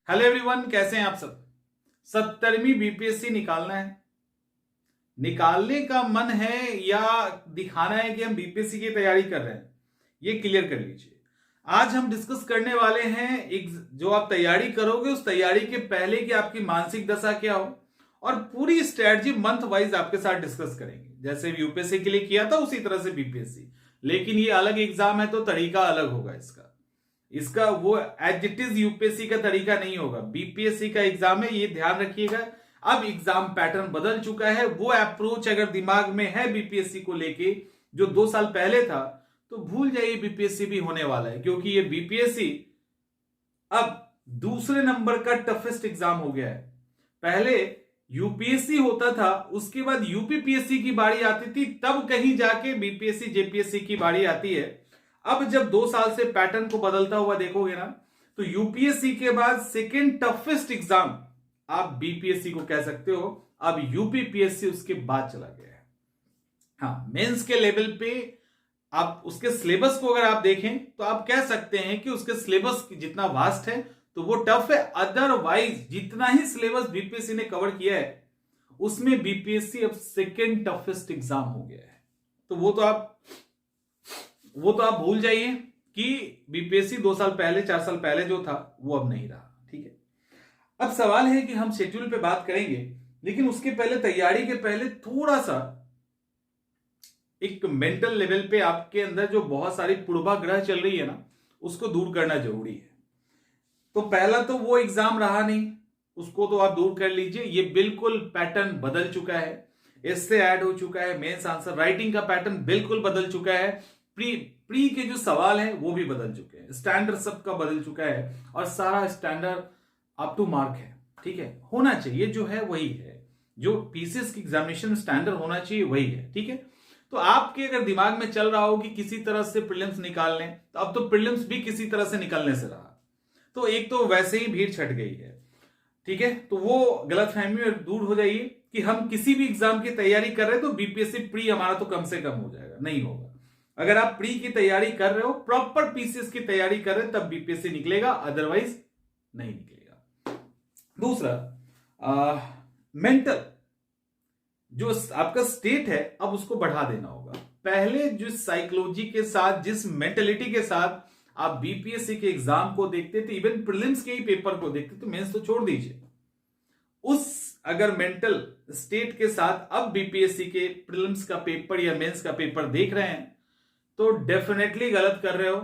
Hello everyone, कैसे हैं आप सब। 70वीं बीपीएससी निकालना है, निकालने का मन है या दिखाना है कि हम बीपीएससी की तैयारी कर रहे हैं, ये क्लियर कर लीजिए। आज हम डिस्कस करने वाले हैं एक जो आप तैयारी करोगे उस तैयारी के पहले की आपकी मानसिक दशा क्या हो और पूरी स्ट्रेटजी मंथ वाइज आपके साथ डिस्कस करेंगे। जैसे यूपीएससी के लिए किया था उसी तरह से बीपीएससी, लेकिन ये अलग एग्जाम है तो तरीका अलग होगा इसका। इसका वो एज इट इज यूपीएससी का तरीका नहीं होगा, बीपीएससी का एग्जाम है, ये ध्यान रखिएगा। अब एग्जाम पैटर्न बदल चुका है, वो अप्रोच अगर दिमाग में है बीपीएससी को लेके जो 2 साल पहले था तो भूल जाइए बीपीएससी भी होने वाला है, क्योंकि ये बीपीएससी अब दूसरे नंबर का टफेस्ट एग्जाम हो गया है। पहले यूपीएससी होता था, उसके बाद यूपीपीएससी की बारी आती थी, तब कहीं जाके बीपीएससी जेपीएससी की बारी आती है। अब जब 2 साल से पैटर्न को बदलता हुआ देखोगे ना, तो यूपीएससी के बाद सेकेंड टफेस्ट एग्जाम आप बीपीएससी को कह सकते हो। अब यूपीपीएससी उसके बाद चला गया है। हाँ, मेंस के लेवल पे आप उसके सिलेबस को अगर आप देखें तो आप कह सकते हैं कि उसके सिलेबस जितना वास्ट है तो वो टफ है। अदरवाइज जितना ही सिलेबस बीपीएससी ने कवर किया है उसमें बीपीएससी अब सेकेंड टफेस्ट एग्जाम हो गया है। तो वो तो आप भूल जाइए कि बीपीएससी 2 साल पहले 4 साल पहले जो था वो अब नहीं रहा। ठीक है, अब सवाल है कि हम शेड्यूल पे बात करेंगे, लेकिन उसके पहले तैयारी के पहले थोड़ा सा एक मेंटल लेवल पे आपके अंदर जो बहुत सारी पूर्वाग्रह चल रही है ना, उसको दूर करना जरूरी है। तो पहला तो वो एग्जाम रहा नहीं, उसको तो आप दूर कर लीजिए। ये बिल्कुल पैटर्न बदल चुका है, इससे ऐड हो चुका है, मेंस आंसर राइटिंग का पैटर्न बिल्कुल बदल चुका है, प्री के जो सवाल हैं वो भी बदल चुके हैं, स्टैंडर्ड सबका बदल चुका है और सारा स्टैंडर्ड अप टू मार्क है। ठीक है, होना चाहिए जो है वही है, जो पीसीएस की एग्जामिनेशन स्टैंडर्ड होना चाहिए वही है। ठीक है, तो आपके अगर दिमाग में चल रहा हो कि किसी तरह से प्रीलिम्स निकाल लें, तो अब तो प्रीलिम्स भी किसी तरह से निकलने से रहा, तो एक तो वैसे ही भीड़ छट गई है। ठीक है, तो वो गलतफहमी में दूर हो जाइए कि हम किसी भी एग्जाम की तैयारी कर रहे हैं तो बीपीएससी प्री हमारा तो कम से कम हो जाएगा, नहीं होगा। अगर आप प्री की तैयारी कर रहे हो, प्रॉपर पीसीएस की तैयारी कर रहे हो, तब बीपीएससी निकलेगा, अदरवाइज नहीं निकलेगा। दूसरा, मेंटल जो आपका स्टेट है अब उसको बढ़ा देना होगा। पहले जिस साइकोलॉजी के साथ, जिस मेंटेलिटी के साथ आप बीपीएससी के एग्जाम को देखते थे, इवन प्रीलिम्स के ही पेपर को देखते थे, मेंस तो छोड़ दीजिए, उस अगर मेंटल स्टेट के साथ अब बीपीएससी के प्रीलिम्स का पेपर या मेंस का पेपर देख रहे हैं तो डेफिनेटली गलत कर रहे हो।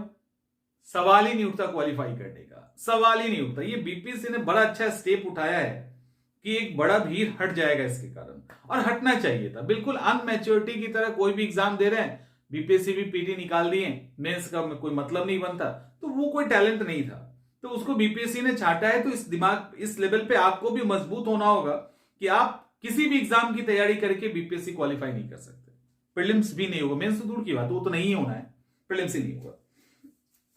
सवाल ही नहीं उठता क्वालिफाई करने का, सवाल ही नहीं उठता। ये बीपीएससी ने बड़ा अच्छा स्टेप उठाया है कि एक बड़ा भीड़ हट जाएगा इसके कारण, और हटना चाहिए था। बिल्कुल अनमैच्योरिटी की तरह कोई भी एग्जाम दे रहे हैं, बीपीएससी भी पीटी निकाल दिए, मेंस का कोई मतलब नहीं बनता, तो वो कोई टैलेंट नहीं था, तो उसको बीपीएससी ने छांटा है। तो इस लेवल पे आपको भी मजबूत होना होगा कि आप किसी भी एग्जाम की तैयारी करके बीपीएससी क्वालिफाई नहीं कर सकते। प्रीलिम्स भी नहीं होगा, मेंस तो दूर की बात, वो तो नहीं होना है, प्रीलिम्स ही नहीं होगा।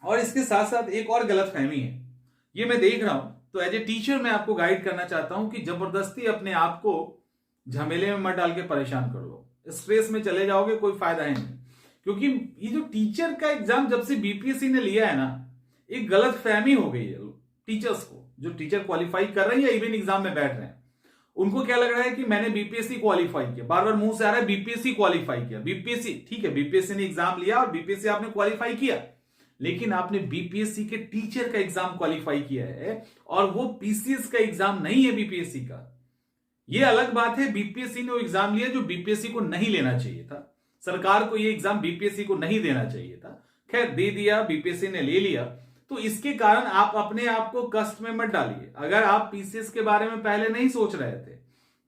और इसके साथ साथ एक और गलतफहमी है, ये मैं देख रहा हूं, तो एज ए टीचर मैं आपको गाइड करना चाहता हूं कि जबरदस्ती अपने आप को झमेले में मत डाल के परेशान कर लो, स्ट्रेस में चले जाओगे, कोई फायदा है नहीं। क्योंकि ये जो टीचर का एग्जाम जब से बीपीएससी ने लिया है ना, एक गलतफहमी हो गई है टीचर्स को, जो टीचर क्वालिफाई कर रहे हैं या इवन एग्जाम में बैठ रहे हैं, उनको क्या लग रहा है कि मैंने बीपीएससी क्वालिफाई किया, बार बार मुंह से आ रहा है बीपीएससी क्वालिफाई किया। बीपीएससी ठीक है, बीपीएससी ने एग्जाम लिया और बीपीएससी आपने क्वालिफाई किया, लेकिन आपने बीपीएससी के टीचर का एग्जाम क्वालिफाई किया है और वो पीसीएस का एग्जाम नहीं है बीपीएससी का। ये अलग बात है, बीपीएससी ने वो एग्जाम लिया जो बीपीएससी को नहीं लेना चाहिए था, सरकार को ये एग्जाम बीपीएससी को नहीं देना चाहिए था। खैर दे दिया, बीपीएससी ने ले लिया, तो इसके कारण आप अपने आप को कष्ट में मत डालिए। अगर आप पीसीएस के बारे में पहले नहीं सोच रहे थे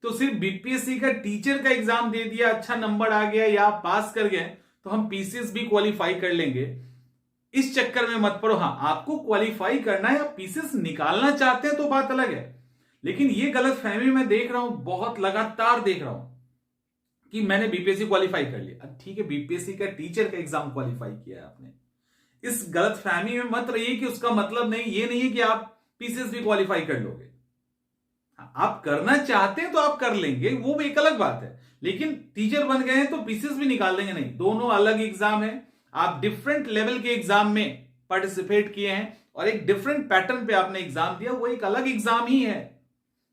तो सिर्फ बीपीएससी का टीचर का एग्जाम दे दिया, अच्छा नंबर आ गया या आप पास कर गए तो हम पीसीएस भी क्वालिफाई कर लेंगे, इस चक्कर में मत पड़ो। हाँ, आपको क्वालिफाई करना है, आप पीसीएस निकालना चाहते हैं तो बात अलग है, लेकिन ये गलतफहमी मैं देख रहा हूं, बहुत लगातार देख रहा हूं कि मैंने बीपीएससी क्वालिफाई कर लिया। ठीक है, बीपीएससी का टीचर का एग्जाम क्वालिफाई किया है आपने, इस गलतफहमी में मत रहिए कि उसका मतलब नहीं, ये नहीं है कि आप पीसीएस भी क्वालिफाई कर लोगे। आप करना चाहते हैं तो आप कर लेंगे, वो भी एक अलग बात है, लेकिन टीचर बन गए हैं तो पीसीएस भी निकाल देंगे नहीं, दोनों अलग एग्जाम है। आप डिफरेंट लेवल के एग्जाम में पार्टिसिपेट किए हैं और एक डिफरेंट पैटर्न पे आपने एग्जाम दिया, वो एक अलग एग्जाम ही है,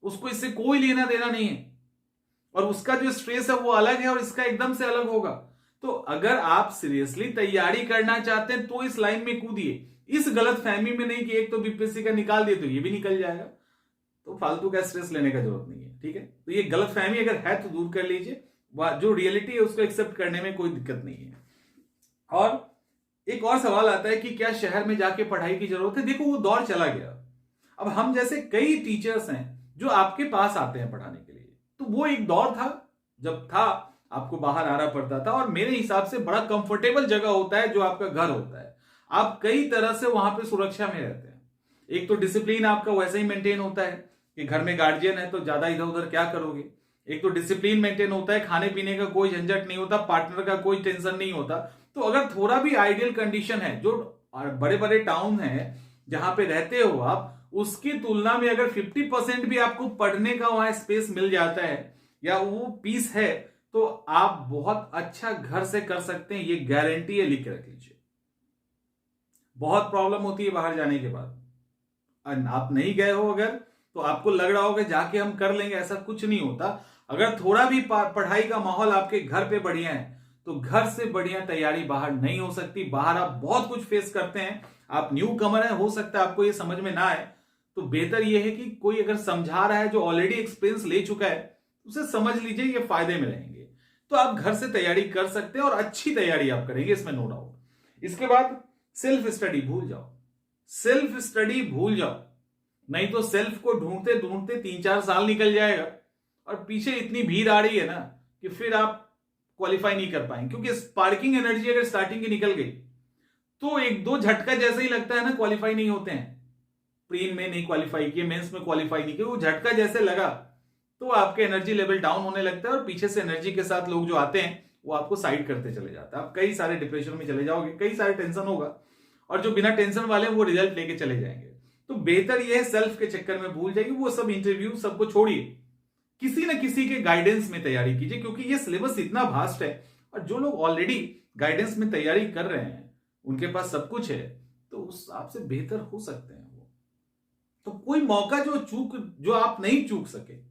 उसको इससे कोई लेना देना नहीं है, और उसका जो स्ट्रेस है वो अलग है और इसका एकदम से अलग होगा। तो अगर आप सीरियसली तैयारी करना चाहते हैं तो इस लाइन में कूदिए, इस गलत फहमी में नहीं कि एक तो बीपीएससी का निकाल दिए तो ये भी निकल जाएगा, तो फालतू का स्ट्रेस लेने का जरूरत नहीं है। ठीक है, तो ये गलत फहमी अगर है तो दूर कर लीजिए, जो रियलिटी है उसको एक्सेप्ट करने में कोई दिक्कत नहीं है। और एक और सवाल आता है कि क्या शहर में जाके पढ़ाई की जरूरत है? देखो वो दौर चला गया, अब हम जैसे कई टीचर्स हैं जो आपके पास आते हैं पढ़ाने के लिए, तो वो एक दौर था जब था आपको बाहर आना पड़ता था, और मेरे हिसाब से बड़ा कंफर्टेबल जगह होता है जो आपका घर होता है, आप कई तरह से वहां पे सुरक्षा में रहते हैं। एक तो डिसिप्लिन आपका वैसे ही मेंटेन होता है कि घर में गार्जियन है तो ज्यादा इधर उधर क्या करोगे, एक तो डिसिप्लिन मेंटेन होता है, खाने पीने का कोई झंझट नहीं होता, पार्टनर का कोई टेंशन नहीं होता। तो अगर थोड़ा भी आइडियल कंडीशन है, जो बड़े बड़े टाउन है जहां पे रहते हो आप, उसकी तुलना में अगर 50% भी आपको पढ़ने का वहां स्पेस मिल जाता है या वो पीस है, तो आप बहुत अच्छा घर से कर सकते हैं, ये गारंटी है, लिख के रख लीजिए। बहुत प्रॉब्लम होती है बाहर जाने के बाद, आप नहीं गए हो अगर, तो आपको लग रहा होगा जाके हम कर लेंगे, ऐसा कुछ नहीं होता। अगर थोड़ा भी पढ़ाई का माहौल आपके घर पे बढ़िया है तो घर से बढ़िया तैयारी बाहर नहीं हो सकती। बाहर आप बहुत कुछ फेस करते हैं, आप न्यू कमर है, हो सकता है आपको ये समझ में ना आए, तो बेहतर यह है कि कोई अगर समझा रहा है जो ऑलरेडी एक्सपीरियंस ले चुका है, उसे समझ लीजिए, ये फायदे में रहेंगे। तो आप घर से तैयारी कर सकते हैं और अच्छी तैयारी आप करेंगे, इसमें नो डाउट। इसके बाद सेल्फ स्टडी भूल जाओ, सेल्फ स्टडी भूल जाओ, नहीं तो सेल्फ को ढूंढते ढूंढते 3-4 साल निकल जाएगा और पीछे इतनी भीड़ आ रही है ना कि फिर आप क्वालिफाई नहीं कर पाएंगे, क्योंकि स्पार्किंग एनर्जी अगर स्टार्टिंग की निकल गई तो एक दो झटका जैसे ही लगता है ना, क्वालिफाई नहीं होते हैं, प्रीम में नहीं क्वालिफाई किए, मेंस में क्वालिफाई नहीं किए, वो झटका जैसे लगा तो आपके एनर्जी लेवल डाउन होने लगता है और पीछे से एनर्जी के साथ लोग जो आते हैं वो आपको साइड करते चले जाते हैं, आप कई सारे डिप्रेशन में चले जाओगे, कई सारे टेंशन होगा, और जो बिना टेंशन वाले वो रिजल्ट लेके चले जाएंगे। तो बेहतर यह है सेल्फ के चक्कर में भूल जाइए, वो सब इंटरव्यू सबको छोड़िए, किसी न किसी के गाइडेंस में तैयारी कीजिए, क्योंकि ये सिलेबस इतना भास्ट है और जो लोग ऑलरेडी गाइडेंस में तैयारी कर रहे हैं उनके पास सब कुछ है, तो उस आपसे बेहतर हो सकते हैं वो। तो कोई मौका जो आप नहीं चूक सके,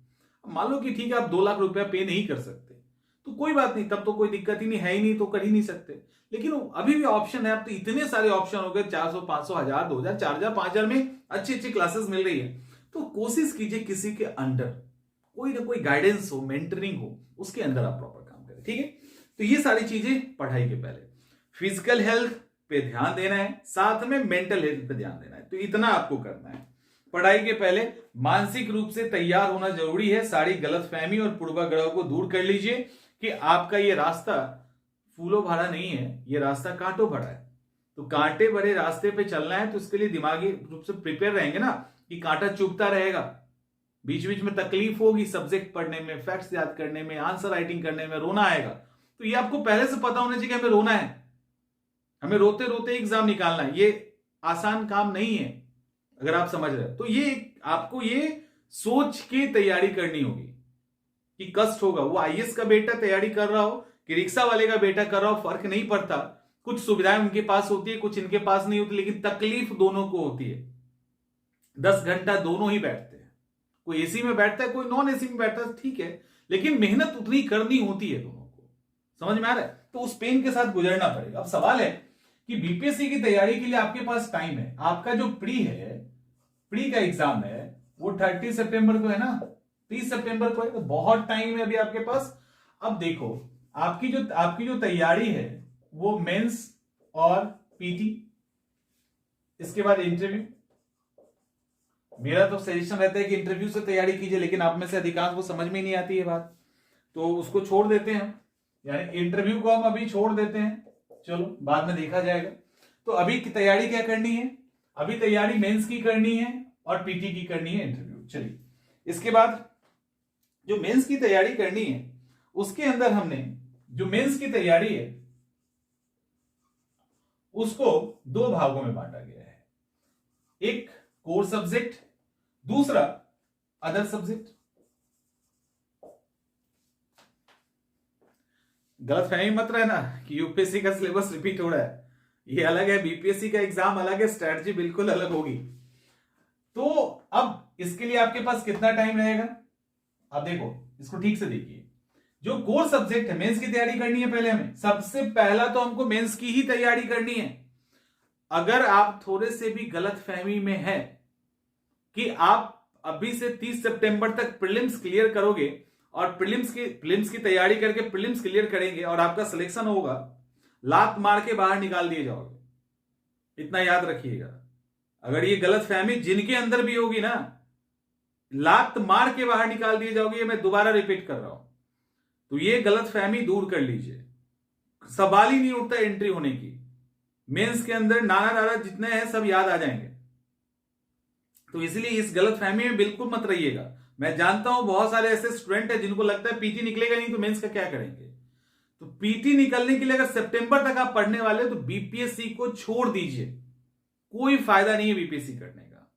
मान लो कि ठीक है आप 2 लाख रुपया पे नहीं कर सकते, तो कोई बात नहीं, तब तो कोई दिक्कत ही नहीं है, ही नहीं तो कर ही नहीं सकते, लेकिन अभी भी ऑप्शन है। अब तो इतने सारे ऑप्शन हो गए, 400, 500, 1000, 2000, 4000, 5000 में अच्छी अच्छी क्लासेस मिल रही है। तो कोशिश कीजिए किसी के अंडर कोई ना कोई गाइडेंस हो, मेंटरिंग हो, उसके अंदर आप प्रॉपर काम करें। ठीक है, तो ये सारी चीजें पढ़ाई के पहले, फिजिकल हेल्थ पे ध्यान देना है, साथ में मेंटल हेल्थ पे ध्यान देना है, तो इतना आपको करना है। पढ़ाई के पहले मानसिक रूप से तैयार होना जरूरी है, सारी गलतफहमी और पूर्वाग्रह को दूर कर लीजिए कि आपका ये रास्ता फूलों भरा नहीं है, ये रास्ता कांटों भरा है। तो कांटे भरे रास्ते पे चलना है तो इसके लिए दिमागी रूप से प्रिपेयर रहेंगे ना, कि कांटा चुभता रहेगा, बीच बीच में तकलीफ होगी, सब्जेक्ट पढ़ने में, फैक्ट्स याद करने में, आंसर राइटिंग करने में, रोना आएगा, तो ये आपको पहले से पता होना चाहिए कि हमें रोना है, हमें रोते रोते एग्जाम निकालना है, ये आसान काम नहीं है अगर आप समझ रहे हैं। तो ये आपको ये सोच के तैयारी करनी होगी कि कष्ट होगा, वो आईएएस का बेटा तैयारी कर रहा हो कि रिक्शा वाले का बेटा कर रहा हो, फर्क नहीं पड़ता, कुछ सुविधाएं उनके पास होती है, कुछ इनके पास नहीं होती, लेकिन तकलीफ दोनों को होती है। 10 घंटा दोनों ही बैठते हैं, कोई एसी में बैठता है, कोई नॉन एसी में बैठता है, ठीक है, लेकिन मेहनत उतनी करनी होती है दोनों को, समझ में आ रहा है? तो उस पेन के साथ गुजरना पड़ेगा। अब सवाल है कि बीपीएससी की तैयारी के लिए आपके पास टाइम है, आपका जो प्री का एग्जाम है वो 30 सितंबर को है ना, 30 सितंबर को है, तो बहुत टाइम है अभी आपके पास। अब देखो आपकी जो तैयारी है वो मेंस और पीटी, इसके बाद इंटरव्यू। मेरा तो सजेशन रहता है कि इंटरव्यू से तैयारी कीजिए, लेकिन आप में से अधिकांश को समझ में नहीं आती है बात, तो उसको छोड़ देते हैं, यानी इंटरव्यू को हम अभी छोड़ देते हैं, चलो बाद में देखा जाएगा। तो अभी की तैयारी क्या करनी है? अभी तैयारी मेंस की करनी है और पीटी की करनी है इंटरव्यू। चलिए, इसके बाद जो मेंस की तैयारी करनी है उसके अंदर हमने जो मेंस की तैयारी है उसको 2 भागों में बांटा गया है, एक कोर सब्जेक्ट, दूसरा अदर सब्जेक्ट। गलतफहमी मत रहना कि यूपीएससी का सिलेबस रिपीट हो रहा है, ये अलग है, बीपीएससी का एग्जाम अलग है, स्ट्रेटजी बिल्कुल अलग होगी। तो अब इसके लिए आपके पास कितना टाइम रहेगा, अब देखो इसको ठीक से देखिए। जो कोर सब्जेक्ट है, मेंस की तैयारी करनी है पहले हमें, सबसे पहला तो हमको मेंस की ही तैयारी करनी है। अगर आप थोड़े से भी गलत फहमी में है कि आप अभी से 30 सितंबर तक प्रीलिम्स क्लियर करोगे और प्रीलिम्स की तैयारी करके प्रीलिम्स क्लियर करेंगे और आपका सिलेक्शन होगा, लात मार के बाहर निकाल दिए जाओगे, इतना याद रखिएगा। अगर ये गलत फहमी जिनके अंदर भी होगी ना, लात मार के बाहर निकाल दिए जाओगे, ये मैं दोबारा रिपीट कर रहा हूं। तो ये गलत फहमी दूर कर लीजिए, सवाल ही नहीं उठता एंट्री होने की। मेंस के अंदर नाना नाना जितने हैं सब याद आ जाएंगे। तो इसलिए इस गलत फहमी में बिल्कुल मत रहिएगा। मैं जानता हूं बहुत सारे ऐसे स्टूडेंट हैं जिनको लगता है पीटी निकलेगा नहीं तो मेंस का क्या करेंगे। तो पीटी निकलने के लिए अगर सितंबर तक आप पढ़ने वाले तो बीपीएससी को छोड़ दीजिए, कोई फायदा नहीं है बीपीएससी करने का।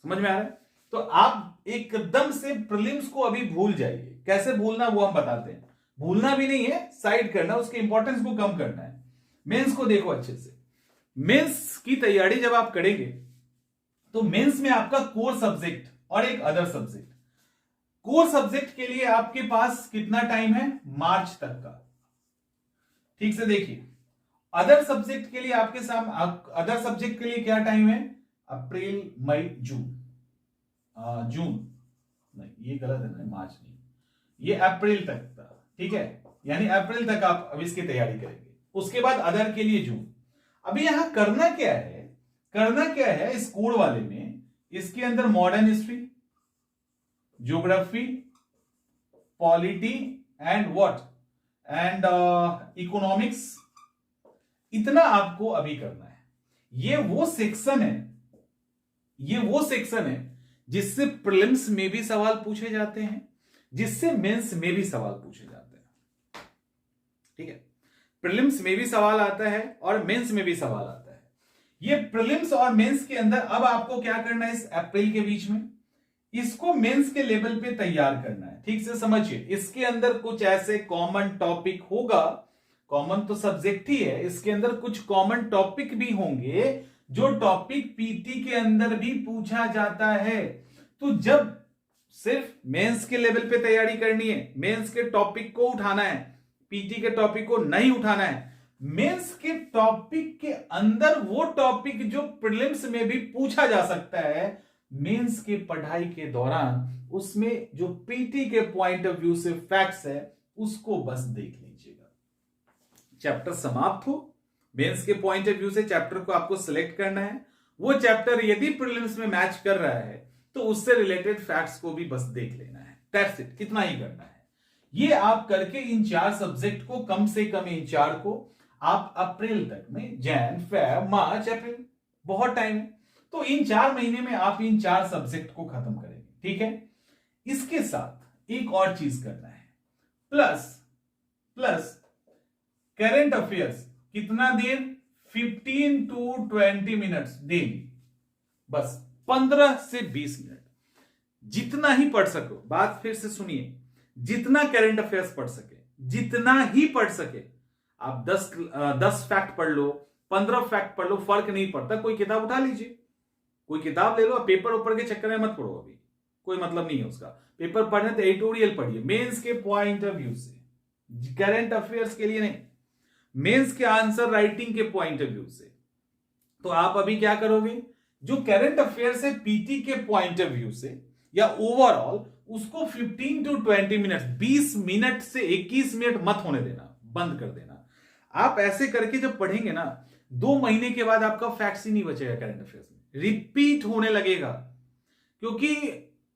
समझ में आ रहा है? तो आप एकदम से प्रीलिम्स को अभी भूल जाइए। कैसे भूलना वो हम बताते हैं। भूलना भी नहीं है, साइड करना, उसके इंपॉर्टेंस को कम करना है। मेंस को देखो अच्छे से। मेंस की तैयारी जब आप करेंगे तो मेंस में आपका कोर सब्जेक्ट और एक अदर सब्जेक्ट। कोर सब्जेक्ट के लिए आपके पास कितना टाइम है, मार्च तक का। ठीक से देखिए। अदर सब्जेक्ट के लिए आपके सामने, अदर सब्जेक्ट के लिए क्या टाइम है, अप्रैल मई जून। जून नहीं, ये गलत है ना, मार्च नहीं, ये अप्रैल तक था। ठीक है, यानी अप्रैल तक आप अब इसकी तैयारी करेंगे। उसके बाद अदर के लिए जून। अभी यहां करना क्या है, करना क्या है इस कोड वाले में, इसके अंदर modern history, geography, polity and what and economics, इतना आपको अभी करना है। ये वो सेक्शन है, ये वो सेक्शन है जिससे प्रीलिम्स में भी सवाल पूछे जाते हैं, जिससे मेंस में भी सवाल पूछे जाते हैं। ठीक है, प्रीलिम्स में भी सवाल आता है और मेंस में भी सवाल आता है। ये प्रीलिम्स और मेंस के अंदर अब आपको क्या करना है, इस अप्रैल के बीच में इसको मेंस के लेवल पे तैयार करना है। ठीक से समझिए, इसके अंदर कुछ ऐसे कॉमन टॉपिक होगा, कॉमन तो सब्जेक्ट ही है, इसके अंदर कुछ कॉमन टॉपिक भी होंगे जो टॉपिक पीटी के अंदर भी पूछा जाता है। तो जब सिर्फ मेंस के लेवल पे तैयारी करनी है, मेंस के टॉपिक को उठाना है, पीटी के टॉपिक को नहीं उठाना है। मेंस के टॉपिक के अंदर वो टॉपिक जो प्रीलिम्स में भी पूछा जा सकता है मेंस के पढ़ाई के दौरान, उसमें जो पीटी के पॉइंट ऑफ व्यू से फैक्ट्स है उसको बस देख लीजिएगा। चैप्टर समाप्त हो, मेंस के पॉइंट ऑफ व्यू से चैप्टर को आपको सिलेक्ट करना है। वो चैप्टर यदि प्रीलिम्स में मैच कर रहा है तो उससे रिलेटेड फैक्ट्स को भी बस देख लेना है। दैट्स इट, इतना ही करना है। ये आप करके इन 4 सब्जेक्ट को, कम से कम इन 4 को आप अप्रैल तक में, जैन फेब मार्च अप्रैल, बहुत टाइम है, तो इन 4 महीने में आप इन 4 सब्जेक्ट को खत्म करेंगे। ठीक है, इसके साथ एक और चीज करना है, प्लस करंट अफेयर्स। कितना देर, 15 to 20 मिनट्स डेली, बस 15 से 20 मिनट, जितना ही पढ़ सको। बात फिर से सुनिए, जितना करंट अफेयर्स पढ़ सके, जितना ही पढ़ सके। आप 10 फैक्ट पढ़ लो, 15 फैक्ट पढ़ लो, फर्क नहीं पड़ता। कोई किताब उठा लीजिए, कोई किताब ले लो। पेपर ऊपर के चक्कर में मत पढ़ो, अभी कोई मतलब नहीं है उसका। पेपर पढ़ने तो एडिटोरियल पढ़िए, मेंस के पॉइंट ऑफ व्यू से, करंट अफेयर्स के लिए नहीं, मेंस के आंसर राइटिंग के पॉइंट ऑफ व्यू से। तो आप अभी क्या करोगे, जो करंट अफेयर्स है पीटी के पॉइंट ऑफ व्यू से या ओवरऑल, उसको 15 to 20 मिनट, 20 मिनट से 21 मिनट मत होने देना, बंद कर देना। आप ऐसे करके जब पढ़ेंगे ना, 2 महीने के बाद आपका फैक्ट्स ही नहीं बचेगा करंट अफेयर्स में, रिपीट होने लगेगा। क्योंकि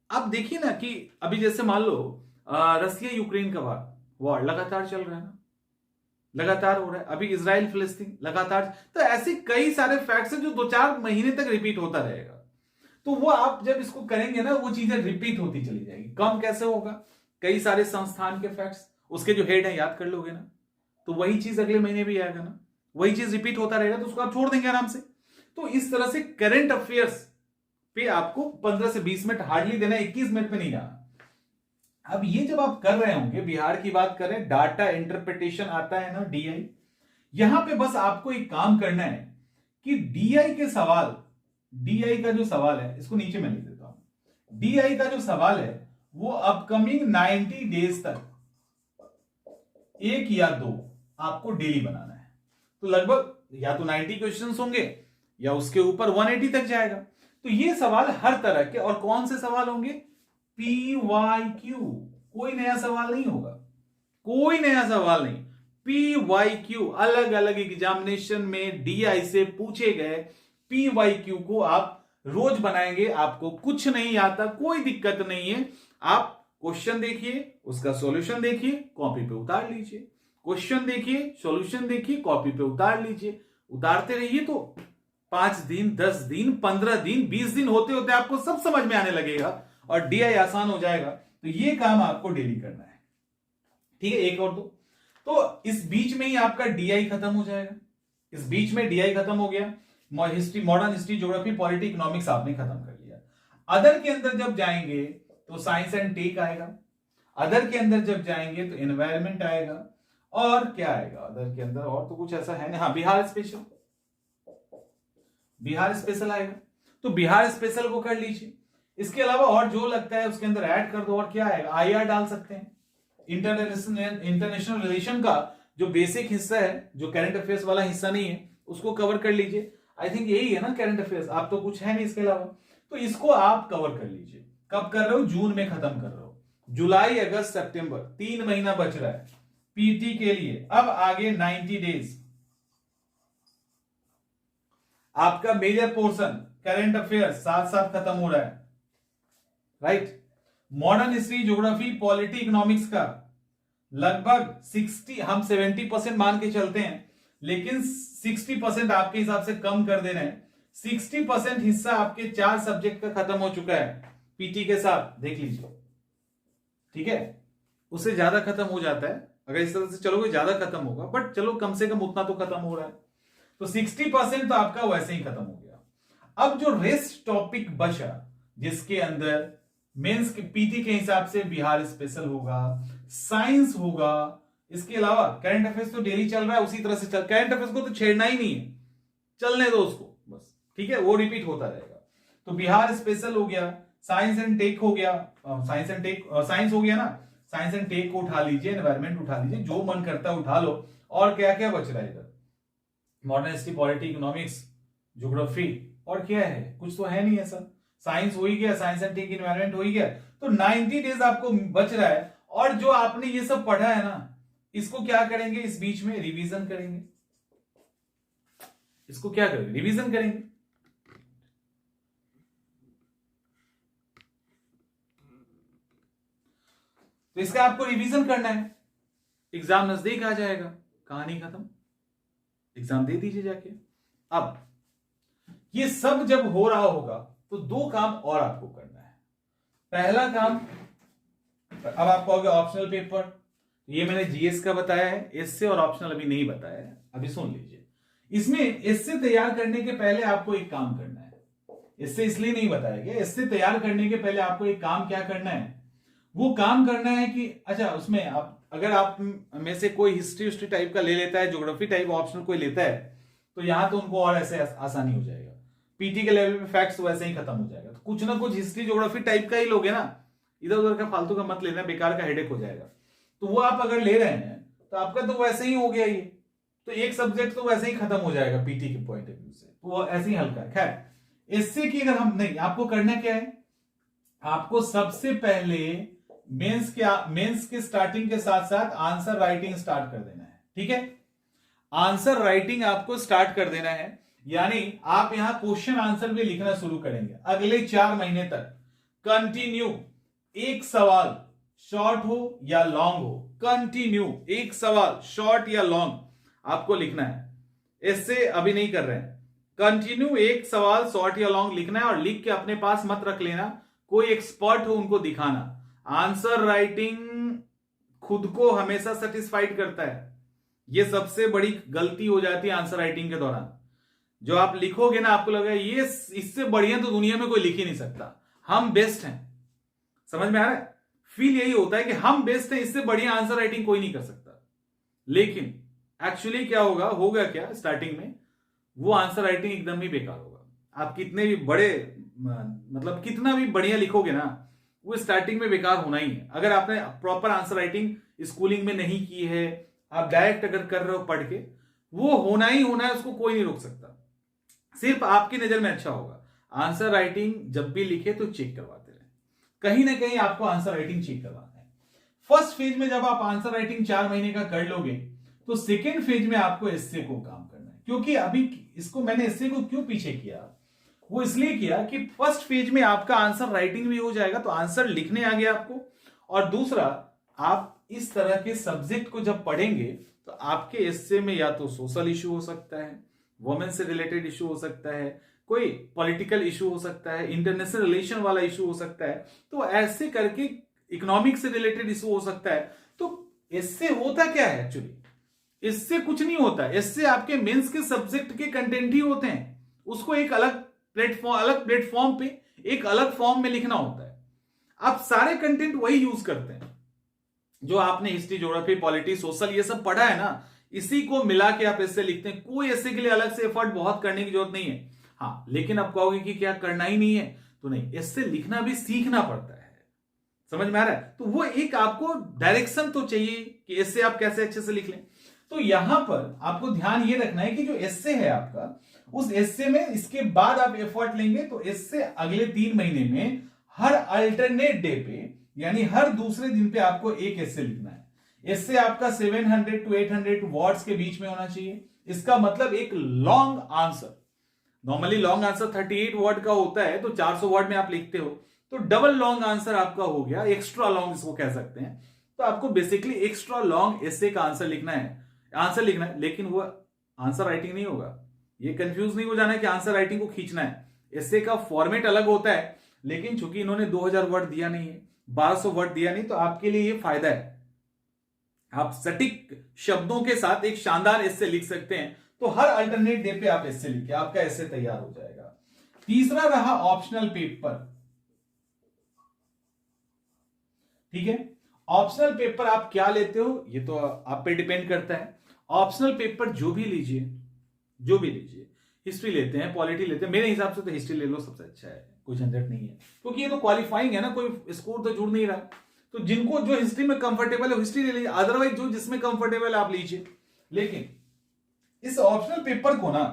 आप देखिए ना कि अभी जैसे मान लो रसिया यूक्रेन का वॉर लगातार चल रहा है ना, लगातार हो रहा है। अभी इजराइल फिलिस्तीन लगातार, तो ऐसे कई सारे फैक्ट्स हैं जो 2-4 महीने तक रिपीट होता रहेगा। तो वो आप जब इसको करेंगे ना, वो चीजें रिपीट होती चली जाएगी। कम कैसे होगा, कई सारे संस्थान के फैक्ट्स, उसके जो हेड है याद कर लोगे ना, तो वही चीज अगले महीने भी आएगा ना, वही चीज रिपीट होता रहेगा, तो उसको आप छोड़ देंगे आराम से। तो इस तरह से करंट अफेयर्स पे आपको 15 से 20 मिनट हार्डली देना, 21 मिनट में नहीं जाना। अब ये जब आप कर रहे होंगे, बिहार की बात करें, डाटा इंटरप्रिटेशन आता है ना, डीआई, यहां पे बस आपको एक काम करना है कि डीआई के सवाल, डीआई का जो सवाल है, इसको नीचे मैं लिख देता हूं, डीआई का जो सवाल है वो अपकमिंग 90 डेज तक एक या दो आपको डेली बनाना है। तो लगभग या तो 90 क्वेश्चंस होंगे या उसके ऊपर 180 तक जाएगा। तो ये सवाल हर तरह के, और कौन से सवाल होंगे? PYQ, कोई नया सवाल नहीं होगा, कोई नया सवाल नहीं। PYQ अलग अलग एग्जामिनेशन में डीआई से पूछे गए PYQ को आप रोज बनाएंगे। आपको कुछ नहीं आता, कोई दिक्कत नहीं है। आप क्वेश्चन देखिए, उसका सॉल्यूशन देखिए, कॉपी पे उतार लीजिए, क्वेश्चन देखिए, सॉल्यूशन देखिए, कॉपी पे उतार लीजिए। उतारते रहिए तो 5 दिन, 10 दिन, 15 दिन, 20 दिन होते होते आपको सब समझ में आने लगेगा और डीआई आसान हो जाएगा। तो ये काम आपको डेली करना है, ठीक है। एक और दो, तो इस बीच में ही आपका डीआई खत्म हो जाएगा। इस बीच में डीआई खत्म हो गया, history, modern history, geography, polity, economics आपने खत्म कर लिया। अदर के अंदर जब जाएंगे तो साइंस एंड टेक आएगा। अदर के अंदर जब जाएंगे तो एनवायरमेंट आएगा, और क्या आएगा अदर के अंदर? और तो कुछ ऐसा है नहीं। हाँ, बिहार स्पेशल, बिहार स्पेशल आएगा, तो बिहार स्पेशल को कर लीजिए। इसके अलावा और जो लगता है उसके अंदर ऐड कर दो। और क्या आएगा? आईआर डाल सकते हैं, इंटरनेशनल रिलेशन का जो बेसिक हिस्सा है, जो करंट अफेयर्स वाला हिस्सा नहीं है, उसको कवर कर लीजिए। आई थिंक यही है ना करंट अफेयर्स, आप तो कुछ है नहीं इसके अलावा, तो इसको आप कवर कर लीजिए। कब कर रहे हो? जून में खत्म कर रहे हो। जुलाई, अगस्त, सितंबर, 3 महीना बच रहा है पीटी के लिए। अब आगे 90 डेज आपका मेजर पोर्शन करंट अफेयर्स साथ साथ खत्म हो रहा है, right. Modern history, geography, polity, economics का लगभग 60, हम 70% मान के चलते हैं, लेकिन 60% आपके हिसाब से कम कर दे रहे हैं। 60% हिस्सा आपके 4 सब्जेक्ट का खत्म हो चुका है पीटी के साथ, देख लीजिए, ठीक है। उससे ज्यादा खत्म हो जाता है, अगर इस तरह से चलोगे ज्यादा खत्म होगा, बट चलो कम से कम उतना तो खत्म हो रहा है। तो 60% तो आपका वैसे ही खत्म हो गया। अब जो रेस्ट टॉपिक बचा, जिसके अंदर मेंस के पीटी के हिसाब से बिहार स्पेशल होगा, साइंस होगा, इसके अलावा करंट अफेयर्स तो डेली चल रहा है, उसी तरह से चल, करंट अफेयर्स को तो छेड़ना ही नहीं है, चलने दो उसको बस, ठीक है, वो रिपीट होता रहेगा। तो बिहार स्पेशल हो गया, साइंस एंड टेक हो गया, साइंस एंड टेक, साइंस हो गया ना, साइंस एंड टेक को उठा लीजिए, एनवायरमेंट उठा लीजिए, जो मन करता है उठा लो। और क्या क्या बच रहा है इधर? Modern history, polity, economics, geography, और क्या है? कुछ तो है नहीं ऐसा। साइंस हो ही गया, साइंस एंड टेक, एनवायरमेंट हो ही गया। तो 90 डेज आपको बच रहा है, और जो आपने ये सब पढ़ा है ना, इसको क्या करेंगे? इस बीच में रिवीजन करेंगे। इसको क्या करेंगे? रिवीजन करेंगे। तो इसका आपको रिवीजन करना है, एग्जाम नजदीक आ जाएगा, कहानी खत्म, एग्जाम दे दीजिए जाके। अब ये सब जब हो रहा होगा तो 2 काम और आपको करना है। पहला काम, अब आपको हो गया ऑप्शनल पेपर, ये मैंने जीएस का बताया है, एस्से और ऑप्शनल अभी नहीं बताया है, अभी सुन लीजिए। इसमें एस्से तैयार करने के पहले आपको एक काम करना है, एस्से इसलिए नहीं बताया गया, एस्से तैयार करने के पहले आपको एक काम क्या करना है? वो काम करना है कि अच्छा, उसमें आप, अगर आप में से कोई हिस्ट्री टाइप का ले लेता है, ज्योग्राफी टाइप ऑप्शनल कोई लेता है, तो यहां तो उनको और ऐसे आसानी हो जाएगा। पीटी के लेवल पे फैक्ट्स तो वैसे ही खत्म हो जाएगा, तो कुछ ना कुछ हिस्ट्री ज्योग्राफी टाइप का ही लोगे ना, इधर उधर का फालतू का मत लेना, बेकार का हेडेक हो जाएगा। तो वो आप अगर ले रहे हैं तो आपका तो वैसे ही हो गया ये, तो एक सब्जेक्ट तो वैसे ही खत्म हो जाएगा पीटी के पॉइंट ऑफ व्यू से, तो वो ऐसे ही हल्का है। खैर, इससे कि अगर हम नहीं, आपको करना क्या है? आपको सबसे पहले मेंस के स्टार्टिंग के साथ साथ आंसर राइटिंग स्टार्ट कर देना है, ठीक है। आंसर राइटिंग आपको स्टार्ट कर देना है, यानी आप यहां क्वेश्चन आंसर भी लिखना शुरू करेंगे अगले 4 महीने तक कंटिन्यू। एक सवाल शॉर्ट हो या लॉन्ग हो, कंटिन्यू एक सवाल शॉर्ट या लॉन्ग आपको लिखना है। इससे अभी नहीं कर रहे हैं, कंटिन्यू एक सवाल शॉर्ट या लॉन्ग लिखना है, और लिख के अपने पास मत रख लेना, कोई एक्सपर्ट हो उनको दिखाना। आंसर राइटिंग खुद को हमेशा सेटिस्फाइड करता है, यह सबसे बड़ी गलती हो जाती है आंसर राइटिंग के दौरान। जो आप लिखोगे ना, आपको लगेगा ये इससे बढ़िया तो दुनिया में कोई लिख ही नहीं सकता, हम बेस्ट हैं। समझ में आ रहा है? फील यही होता है कि हम बेस्ट हैं, इससे बढ़िया आंसर राइटिंग कोई नहीं कर सकता। लेकिन एक्चुअली क्या होगा क्या स्टार्टिंग में, वो आंसर राइटिंग एकदम ही बेकार होगा। आप कितने भी बड़े मतलब कितना भी बढ़िया लिखोगे ना, वो स्टार्टिंग में बेकार होना ही है। अगर आपने प्रॉपर आंसर राइटिंग स्कूलिंग में नहीं की है, आप डायरेक्ट अगर कर रहे हो पढ़ के, वो होना ही होना है, उसको कोई नहीं रोक सकता। सिर्फ आपकी नजर में अच्छा होगा। आंसर राइटिंग जब भी लिखे तो चेक करवाते रहे, कहीं ना कहीं आपको आंसर राइटिंग चेक करवाना है। फर्स्ट फेज में जब आप आंसर राइटिंग 4 महीने का कर लोगे, तो सेकेंड फेज में आपको एस्से को काम करना है। क्योंकि अभी इसको मैंने एस्से को क्यों पीछे किया, वो इसलिए किया कि फर्स्ट फेज में आपका आंसर राइटिंग भी हो जाएगा, तो आंसर लिखने आ गया आपको। और दूसरा, आप इस तरह के सब्जेक्ट को जब पढ़ेंगे तो आपके एस्से में या तो सोशल इशू हो सकता है, वुमेन से रिलेटेड इशू हो सकता है, कोई पॉलिटिकल इशू हो सकता है, इंटरनेशनल रिलेशन वाला इशू हो सकता है, तो ऐसे करके इकोनॉमिक से रिलेटेड इशू हो सकता है। तो इससे होता क्या है एक्चुअली, इससे कुछ नहीं होता है। इससे आपके मेंस के सब्जेक्ट के कंटेंट ही होते हैं, उसको एक अलग प्लेटफॉर्म पे एक अलग फॉर्म में लिखना होता है। आप सारे कंटेंट वही यूज करते हैं जो आपने हिस्ट्री, ज्योग्राफी, पॉलिटी, सोशल ये सब पढ़ा है ना, इसी को मिला के आप ऐसे लिखते हैं। कोई ऐसे के लिए अलग से एफर्ट बहुत करने की जरूरत नहीं है। हाँ, लेकिन आप कहोगे कि क्या करना ही नहीं है, तो नहीं, इससे लिखना भी सीखना पड़ता है। समझ में आ रहा है? तो वो एक आपको डायरेक्शन तो चाहिए कि इससे आप कैसे अच्छे से लिख लें। तो यहां पर आपको ध्यान ये रखना है कि जो एस्से है आपका, उस एस्से में इसके बाद आप एफर्ट लेंगे तो एस्से अगले 3 महीने में हर अल्टरनेट डे पे, यानी हर दूसरे दिन पे आपको एक एस्से लिखना है। एस्से आपका 700 to 800 वर्ड्स के बीच में होना चाहिए। इसका मतलब एक long answer, normally long answer 38 word का होता है, तो 400 वर्ड में आप लिखते हो, तो डबल लॉन्ग आंसर आपका हो गया, एक्स्ट्रा लॉन्ग इसको कह सकते हैं। तो आपको बेसिकली एक्स्ट्रा लॉन्ग एस्से का आंसर लिखना है, लेकिन वो आंसर राइटिंग नहीं होगा। ये कंफ्यूज नहीं हो जाना है कि आंसर राइटिंग को खींचना है। एस्से का फॉर्मेट अलग होता है, लेकिन चूंकि इन्होंने 2000 वर्ड दिया नहीं है, 1200 वर्ड दिया नहीं, तो आपके लिए ये फायदा है। आप सटीक शब्दों के साथ एक शानदार एस्से लिख सकते हैं। तो हर अल्टरनेट डे पे आप एस्से लिखिए, आपका एस्से तैयार हो जाएगा। तीसरा रहा ऑप्शनल पेपर। ठीक है, ऑप्शनल पेपर आप क्या लेते हो ये तो आप पे डिपेंड करता है। ऑप्शनल पेपर जो भी लीजिए, हिस्ट्री लेते हैं, पॉलिटी लेते हैं, मेरे हिसाब से तो हिस्ट्री ले लो, सबसे अच्छा है, कोई झंझट नहीं है, क्योंकि ये तो क्वालिफाइंग है ना, कोई स्कोर तो जुड़ नहीं रहा। तो जिनको जो हिस्ट्री में कंफर्टेबल है हिस्ट्री ले लीजिए, अदरवाइज जो जिसमें कंफर्टेबल है आप लीजिए। लेकिन इस ऑप्शनल पेपर को ना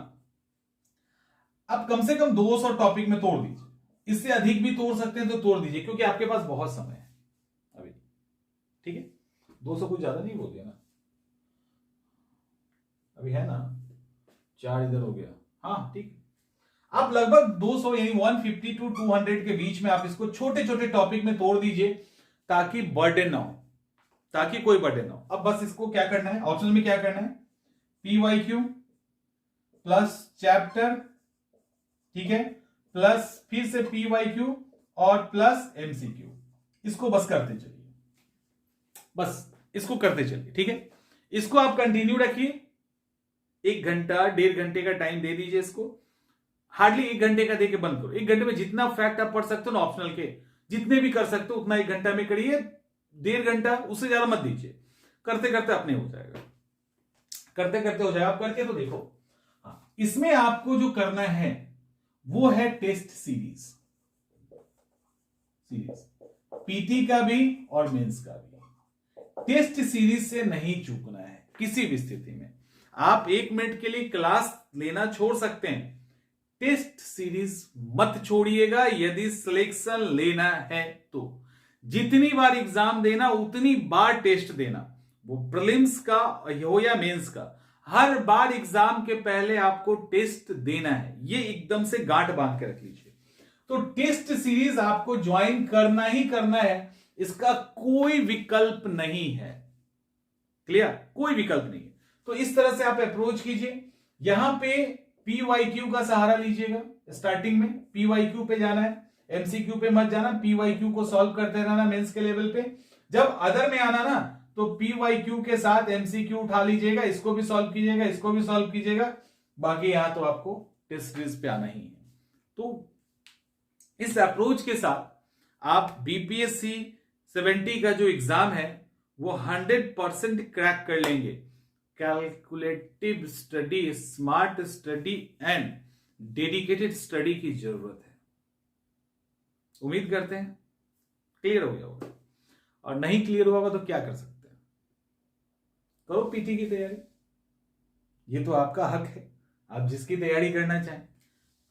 आप कम से कम 200 टॉपिक में तोड़ दीजिए, इससे अधिक भी तोड़ सकते हैं तो तोड़ दीजिए, क्योंकि आपके पास बहुत समय है अभी। ठीक है, 200 कुछ ज्यादा नहीं बोल दिया ना, अभी है ना 4 इधर हो गया, हाँ ठीक है। आप लगभग 200 यानी 150 to 200 के बीच में आप इसको छोटे छोटे टॉपिक में तोड़ दीजिए, ताकि बर्डन ना हो, ताकि कोई बर्डन ना हो। अब बस इसको क्या करना है, ऑप्शन में क्या करना है, PYQ प्लस चैप्टर, ठीक है, प्लस फिर से PYQ और प्लस MCQ, इसको बस करते चलिए, बस इसको करते चलिए। ठीक है, इसको आप कंटिन्यू रखिए, 1 घंटा 1.5 घंटे का टाइम दे दीजिए इसको, हार्डली 1 घंटे का देके बंद करो। 1 घंटे में जितना फैक्ट आप पढ़ सकते हो ना ऑप्शनल के, जितने भी कर सकते हो उतना 1 घंटा में करिए, 1.5 घंटा उससे ज्यादा मत दीजिए। करते करते अपने हो जाएगा, करते करते हो जाएगा। आप करके तो देखो। हाँ, इसमें आपको जो करना है वो है टेस्ट सीरीज, पीटी का भी और मेंस का भी। टेस्ट सीरीज से नहीं चूकना है किसी भी स्थिति में। आप 1 मिनट के लिए क्लास लेना छोड़ सकते हैं, टेस्ट सीरीज मत छोड़िएगा। यदि सिलेक्शन लेना है तो जितनी बार एग्जाम देना उतनी बार टेस्ट देना, वो प्रीलिम्स का हो या मेंस का, हर बार एग्जाम के पहले आपको टेस्ट देना है। ये एकदम से गांठ बांध के रख लीजिए। तो टेस्ट सीरीज आपको ज्वाइन करना ही करना है, इसका कोई विकल्प नहीं है। क्लियर, कोई विकल्प नहीं है। तो इस तरह से आप अप्रोच कीजिए। यहां पे PYQ का सहारा लीजिएगा, स्टार्टिंग में PYQ पे जाना है, MCQ पे मत जाना। PYQ को सॉल्व करते रहना मेंस के लेवल पे। जब अदर में आना ना तो PYQ के साथ MCQ उठा लीजिएगा, इसको भी सॉल्व कीजिएगा, इसको भी सॉल्व कीजिएगा, बाकी यहां तो आपको टेस्ट सीरीज पे आना ही है। तो इस अप्रोच के साथ आप BPSC 70 का जो एग्जाम है वो 100% क्रैक कर लेंगे। Calculative study, smart study and dedicated study की जरूरत है। उम्मीद करते हैं क्लियर हो गया होगा, और नहीं क्लियर हुआ होगा तो क्या कर सकते हैं, करो पीटी की तैयारी, ये तो आपका हक है, आप जिसकी तैयारी करना चाहें।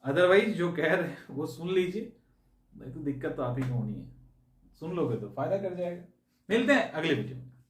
अदरवाइज जो कह रहे हैं वो सुन लीजिए, नहीं तो दिक्कत तो आप ही को होनी है, सुन लोगे तो फायदा कर जाएगा। मिलते हैं अगले वीडियो में।